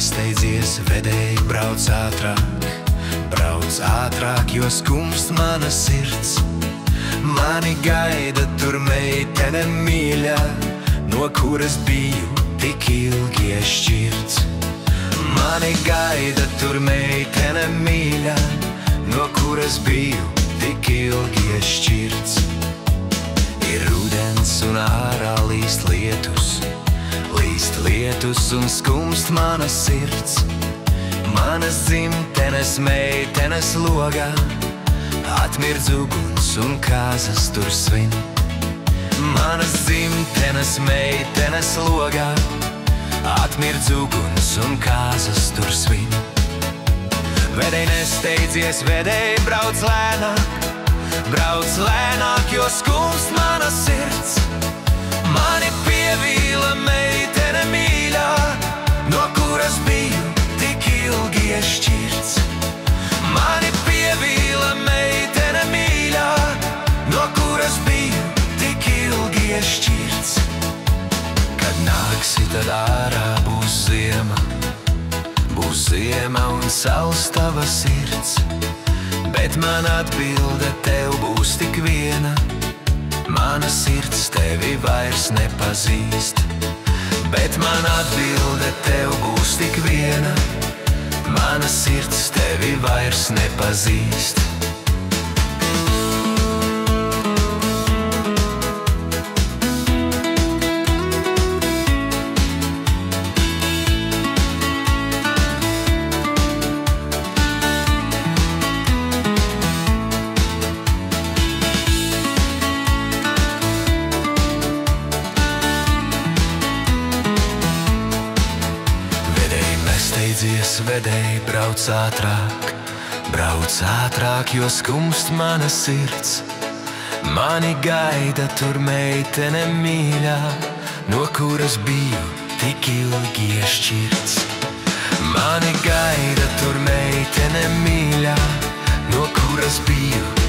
Nesteidzies, vedēji, brauc ātrāk, jo skumst mana sirds. Mani gaida tur meitene mīļa, no kuras biju tik ilgi es šķirts. Mani gaida tur meitene mīļa, no kuras biju tik ilgi es šķirts. Ir rudens un ārā līst lietus un skumst mana sirds. Manas dzimtenes meitenes logā atmirdz uguns un kāzas tur svin. Manas dzimtenes meitenes logā atmirdz uguns un kāzas tur svin. Vedēji, nesteidzies, vedēji, brauc lēnāk, jo skumst mana sirds. Mani pievīla meitene mīļā, no kuras biju tik ilgi es šķirts. Mani pievīla meitene mīļā, no kuras biju tik ilgi es šķirts. Kad nāksi, tad ārā būs ziema un sals tava sirds. Bet man atbilde tev būs tik viena, mana sirds tevi vairs nepazīst. Bet man atbilde tev būs tik viena, mana sirds tevi vairs nepazīst. Vedēji, brauc ātrāk, jo skumst mana sirds. Mani gaida tur meitene mīļā, no kuras biju tik ilgi es šķirts. Mani gaida tur meitene mīļā, no kuras biju